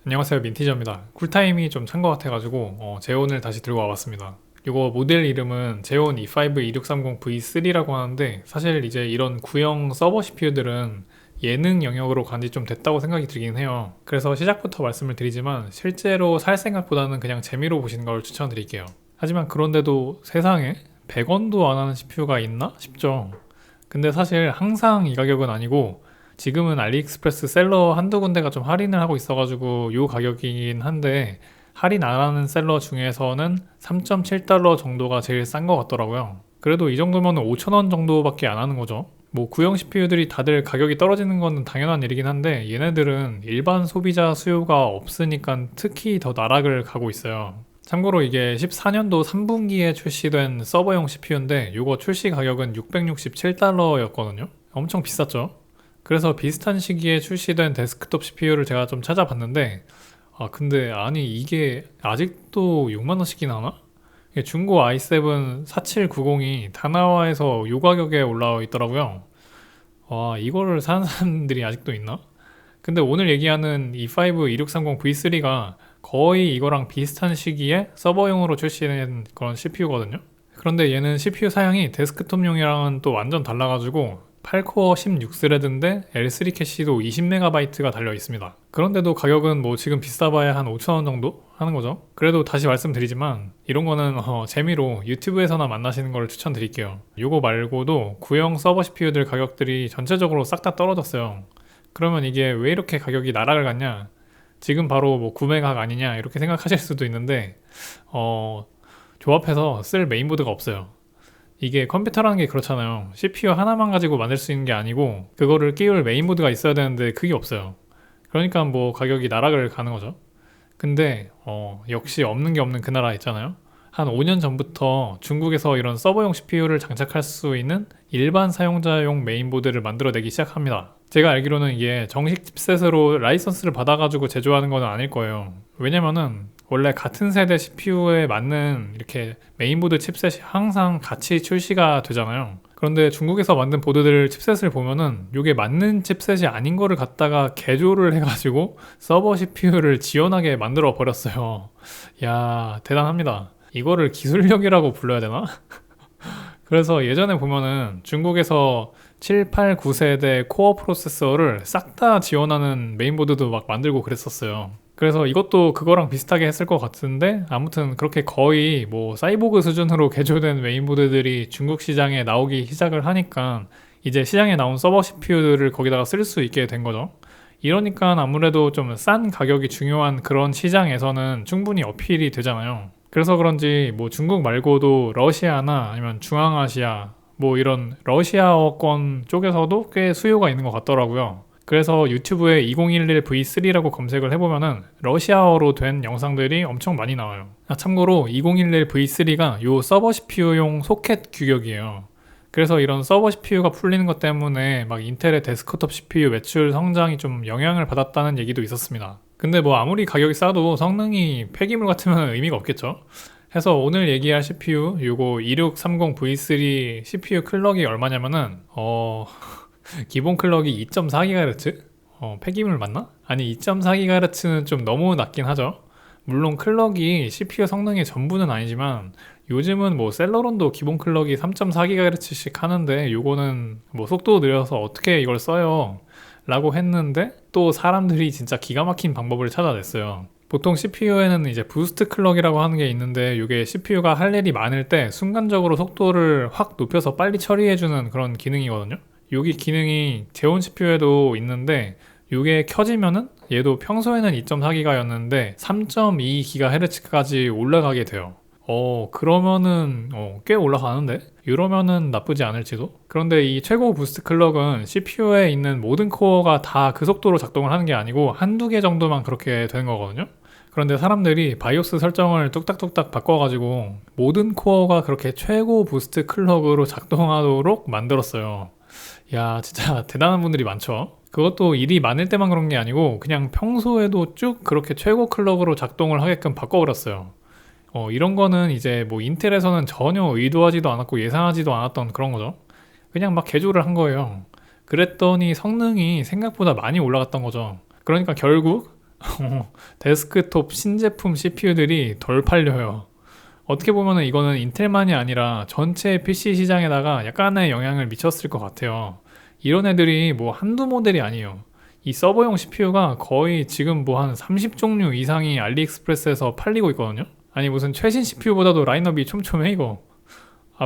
안녕하세요, 민티저입니다. 쿨타임이 좀 찬 것 같아가지고 제온을 다시 들고 와봤습니다. 이거 모델 이름은 제온 E5-2630V3라고 하는데, 사실 이제 이런 구형 서버 CPU들은 예능 영역으로 간지 좀 됐다고 생각이 들긴 해요. 그래서 시작부터 말씀을 드리지만 실제로 살 생각보다는 그냥 재미로 보시는 걸 추천드릴게요. 하지만 그런데도 세상에 100원도 안 하는 CPU가 있나 싶죠. 근데 사실 항상 이 가격은 아니고, 지금은 알리익스프레스 셀러 한두 군데가 좀 할인을 하고 있어가지고 요 가격이긴 한데, 할인 안 하는 셀러 중에서는 3.7달러 정도가 제일 싼 것 같더라고요. 그래도 이 정도면 5,000원 정도밖에 안 하는 거죠. 뭐 구형 CPU들이 다들 가격이 떨어지는 건 당연한 일이긴 한데, 얘네들은 일반 소비자 수요가 없으니까 특히 더 나락을 가고 있어요. 참고로 이게 14년도 3분기에 출시된 서버용 CPU인데, 요거 출시 가격은 667달러였거든요. 엄청 비쌌죠. 그래서 비슷한 시기에 출시된 데스크톱 CPU를 제가 좀 찾아봤는데, 근데 아니 이게 아직도 6만원씩이나 하나? 이게 중고 i7 4790이 다나와에서 요 가격에 올라와 있더라고요. 와, 이거를 사는 사람들이 아직도 있나? 근데 오늘 얘기하는 E5 2630V3가 거의 이거랑 비슷한 시기에 서버용으로 출시된 그런 CPU거든요. 그런데 얘는 CPU 사양이 데스크톱용이랑은 또 완전 달라가지고 8코어 16스레드인데 L3 캐시도 20MB가 달려 있습니다. 그런데도 가격은 뭐 지금 비싸봐야 한 5,000원 정도 하는 거죠. 그래도 다시 말씀드리지만 이런 거는 재미로 유튜브에서나 만나시는 걸 추천드릴게요. 요거 말고도 구형 서버 CPU들 가격들이 전체적으로 싹 다 떨어졌어요. 그러면 이게 왜 이렇게 가격이 나락을 갔냐? 지금 바로 뭐 구매각 아니냐 이렇게 생각하실 수도 있는데, 조합해서 쓸 메인보드가 없어요. 이게 컴퓨터라는 게 그렇잖아요. CPU 하나만 가지고 만들 수 있는 게 아니고 그거를 끼울 메인보드가 있어야 되는데 그게 없어요. 그러니까 뭐 가격이 나락을 가는 거죠. 근데 역시 없는 게 없는 그 나라 있잖아요. 한 5년 전부터 중국에서 이런 서버용 CPU를 장착할 수 있는 일반 사용자용 메인보드를 만들어내기 시작합니다. 제가 알기로는 이게 정식 칩셋으로 라이선스를 받아가지고 제조하는 건 아닐 거예요. 왜냐면은 원래 같은 세대 CPU에 맞는 이렇게 메인보드 칩셋이 항상 같이 출시가 되잖아요. 그런데 중국에서 만든 보드들 칩셋을 보면은 이게 맞는 칩셋이 아닌 거를 갖다가 개조를 해가지고 서버 CPU를 지원하게 만들어 버렸어요. 야, 대단합니다. 이거를 기술력이라고 불러야 되나? 그래서 예전에 보면은 중국에서 7, 8, 9세대 코어 프로세서를 싹 다 지원하는 메인보드도 막 만들고 그랬었어요. 그래서 이것도 그거랑 비슷하게 했을 것 같은데, 아무튼 그렇게 거의 뭐 사이보그 수준으로 개조된 메인보드들이 중국 시장에 나오기 시작을 하니까 이제 시장에 나온 서버 CPU들을 거기다가 쓸 수 있게 된 거죠. 이러니까 아무래도 좀 싼 가격이 중요한 그런 시장에서는 충분히 어필이 되잖아요. 그래서 그런지 뭐 중국 말고도 러시아나 아니면 중앙아시아 뭐 이런 러시아어권 쪽에서도 꽤 수요가 있는 것 같더라고요. 그래서 유튜브에 2011V3라고 검색을 해보면은 러시아어로 된 영상들이 엄청 많이 나와요. 참고로 2011V3가 요 서버 CPU용 소켓 규격이에요. 그래서 이런 서버 CPU가 풀리는 것 때문에 막 인텔의 데스크톱 CPU 매출 성장이 좀 영향을 받았다는 얘기도 있었습니다. 근데 뭐 아무리 가격이 싸도 성능이 폐기물 같으면 의미가 없겠죠. 해서 오늘 얘기할 CPU 요거 2630V3 CPU 클럭이 얼마냐면은 기본 클럭이 2.4GHz? 폐기물 맞나? 아니 2.4GHz는 좀 너무 낮긴 하죠. 물론 클럭이 CPU 성능의 전부는 아니지만 요즘은 뭐 셀러론도 기본 클럭이 3.4GHz씩 하는데, 요거는 뭐 속도 느려서 어떻게 이걸 써요 라고 했는데 또 사람들이 진짜 기가 막힌 방법을 찾아냈어요. 보통 CPU에는 이제 부스트 클럭이라고 하는 게 있는데, 이게 CPU가 할 일이 많을 때 순간적으로 속도를 확 높여서 빨리 처리해주는 그런 기능이거든요. 여기 기능이 제온 CPU에도 있는데, 이게 켜지면은 얘도 평소에는 2.4기가였는데 3.2GHz까지 올라가게 돼요. 그러면은 꽤 올라가는데? 이러면은 나쁘지 않을지도? 그런데 이 최고 부스트 클럭은 CPU에 있는 모든 코어가 다 그 속도로 작동을 하는 게 아니고 한두 개 정도만 그렇게 되는 거거든요. 그런데 사람들이 바이오스 설정을 뚝딱뚝딱 바꿔가지고 모든 코어가 그렇게 최고 부스트 클럭으로 작동하도록 만들었어요. 야, 진짜 대단한 분들이 많죠. 그것도 일이 많을 때만 그런 게 아니고 그냥 평소에도 쭉 그렇게 최고 클럭으로 작동을 하게끔 바꿔버렸어요. 이런 거는 이제 뭐 인텔에서는 전혀 의도하지도 않았고 예상하지도 않았던 그런 거죠. 그냥 막 개조를 한 거예요. 그랬더니 성능이 생각보다 많이 올라갔던 거죠. 그러니까 결국 데스크톱 신제품 CPU들이 덜 팔려요. 어떻게 보면 이거는 인텔만이 아니라 전체 PC 시장에다가 약간의 영향을 미쳤을 것 같아요. 이런 애들이 뭐 한두 모델이 아니에요. 이 서버용 CPU가 거의 지금 뭐 한 30종류 이상이 알리익스프레스에서 팔리고 있거든요. 아니 무슨 최신 CPU보다도 라인업이 촘촘해 이거.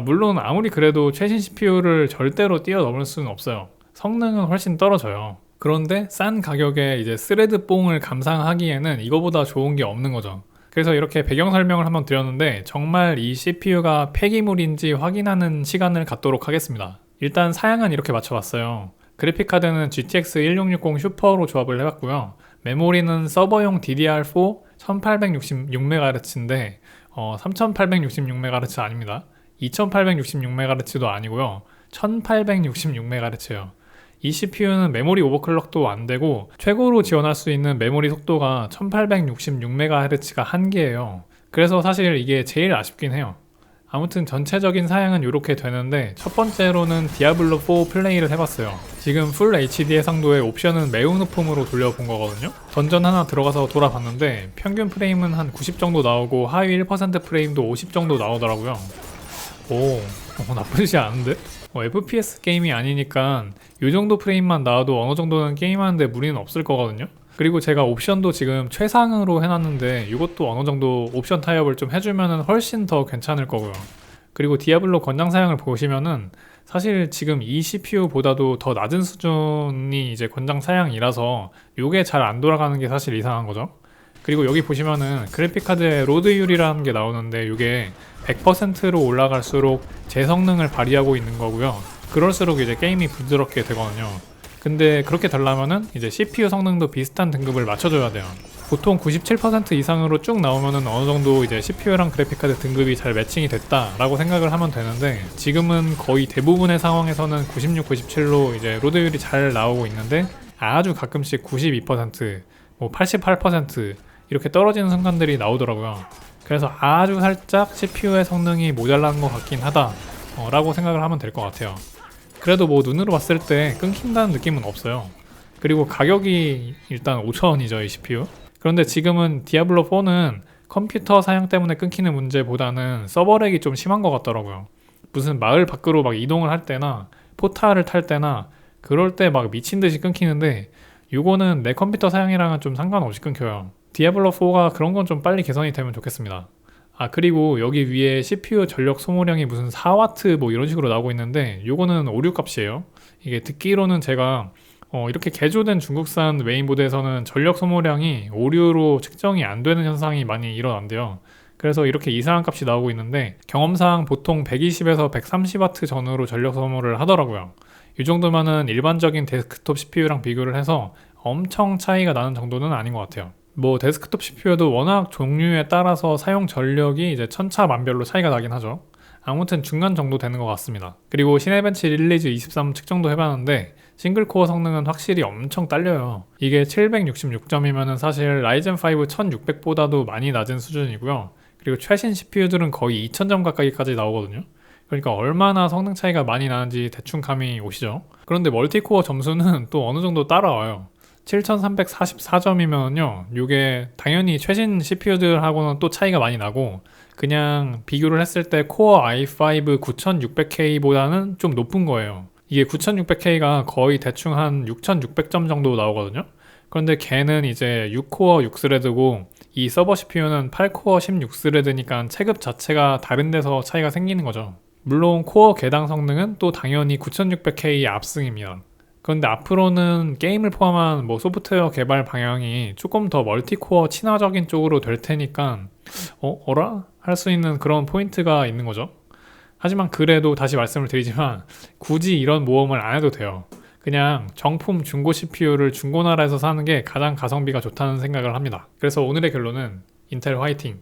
물론 아무리 그래도 최신 CPU를 절대로 뛰어넘을 수는 없어요. 성능은 훨씬 떨어져요. 그런데 싼 가격에 이제 스레드 뽕을 감상하기에는 이거보다 좋은 게 없는 거죠. 그래서 이렇게 배경 설명을 한번 드렸는데 정말 이 CPU가 폐기물인지 확인하는 시간을 갖도록 하겠습니다. 일단 사양은 이렇게 맞춰봤어요. 그래픽카드는 GTX 1660 슈퍼로 조합을 해봤고요. 메모리는 서버용 DDR4 1866MHz인데 3866MHz 아닙니다. 2866MHz도 아니고요. 1866MHz예요. 이 CPU는 메모리 오버클럭도 안 되고 최고로 지원할 수 있는 메모리 속도가 1866MHz가 한계예요. 그래서 사실 이게 제일 아쉽긴 해요. 아무튼 전체적인 사양은 이렇게 되는데 첫 번째로는 디아블로4 플레이를 해봤어요. 지금 풀 HD 해상도의 옵션은 매우 높음으로 돌려본 거거든요. 던전 하나 들어가서 돌아봤는데 평균 프레임은 한 90 정도 나오고 하위 1% 프레임도 50 정도 나오더라고요. 나쁘지 않은데? FPS 게임이 아니니까 이 정도 프레임만 나와도 어느 정도는 게임하는데 무리는 없을 거거든요. 그리고 제가 옵션도 지금 최상으로 해놨는데 이것도 어느 정도 옵션 타협을 좀 해주면 훨씬 더 괜찮을 거고요. 그리고 디아블로 권장 사양을 보시면은 사실 지금 이 CPU보다도 더 낮은 수준이 이제 권장 사양이라서 이게 잘 안 돌아가는 게 사실 이상한 거죠. 그리고 여기 보시면은 그래픽카드에 로드율이라는 게 나오는데 이게 100%로 올라갈수록 제 성능을 발휘하고 있는 거고요. 그럴수록 이제 게임이 부드럽게 되거든요. 근데 그렇게 되려면은 이제 CPU 성능도 비슷한 등급을 맞춰줘야 돼요. 보통 97% 이상으로 쭉 나오면은 어느 정도 이제 CPU랑 그래픽카드 등급이 잘 매칭이 됐다라고 생각을 하면 되는데 지금은 거의 대부분의 상황에서는 96, 97로 이제 로드율이 잘 나오고 있는데 아주 가끔씩 92%, 뭐 88% 이렇게 떨어지는 순간들이 나오더라고요. 그래서 아주 살짝 CPU의 성능이 모자란 것 같긴 하다 라고 생각을 하면 될 것 같아요. 그래도 뭐 눈으로 봤을 때 끊긴다는 느낌은 없어요. 그리고 가격이 일단 5,000원이죠 이 CPU. 그런데 지금은 디아블로4는 컴퓨터 사양 때문에 끊기는 문제보다는 서버렉이 좀 심한 것 같더라고요. 무슨 마을 밖으로 막 이동을 할 때나 포탈을 탈 때나 그럴 때 막 미친 듯이 끊기는데 이거는 내 컴퓨터 사양이랑은 좀 상관없이 끊겨요. 디아블로4가 그런 건 좀 빨리 개선이 되면 좋겠습니다. 그리고 여기 위에 CPU 전력 소모량이 무슨 4W 뭐 이런 식으로 나오고 있는데 요거는 오류 값이에요. 이게 듣기로는 제가 이렇게 개조된 중국산 메인보드에서는 전력 소모량이 오류로 측정이 안 되는 현상이 많이 일어난대요. 그래서 이렇게 이상한 값이 나오고 있는데 경험상 보통 120에서 130W 전후로 전력 소모를 하더라고요. 이 정도면은 일반적인 데스크톱 CPU랑 비교를 해서 엄청 차이가 나는 정도는 아닌 것 같아요. 뭐 데스크톱 CPU도 워낙 종류에 따라서 사용 전력이 이제 천차만별로 차이가 나긴 하죠. 아무튼 중간 정도 되는 것 같습니다. 그리고 시네벤치 릴리즈 23 측정도 해봤는데 싱글코어 성능은 확실히 엄청 딸려요. 이게 766점이면 사실 라이젠5 1600보다도 많이 낮은 수준이고요. 그리고 최신 CPU들은 거의 2000점 가까이까지 나오거든요. 그러니까 얼마나 성능 차이가 많이 나는지 대충 감이 오시죠. 그런데 멀티코어 점수는 또 어느 정도 따라와요. 7344점이면요 이게 당연히 최신 CPU들하고는 또 차이가 많이 나고 그냥 비교를 했을 때 코어 i5 9600K보다는 좀 높은 거예요. 이게 9600K가 거의 대충 한 6600점 정도 나오거든요. 그런데 걔는 이제 6코어 6스레드고 이 서버 CPU는 8코어 16스레드니까 체급 자체가 다른 데서 차이가 생기는 거죠. 물론 코어 개당 성능은 또 당연히 9600K의 압승입니다. 그런데 앞으로는 게임을 포함한 뭐 소프트웨어 개발 방향이 조금 더 멀티코어 친화적인 쪽으로 될 테니까 어라? 할 수 있는 그런 포인트가 있는 거죠. 하지만 그래도 다시 말씀을 드리지만 굳이 이런 모험을 안 해도 돼요. 그냥 정품 중고 CPU를 중고나라에서 사는 게 가장 가성비가 좋다는 생각을 합니다. 그래서 오늘의 결론은 인텔 화이팅!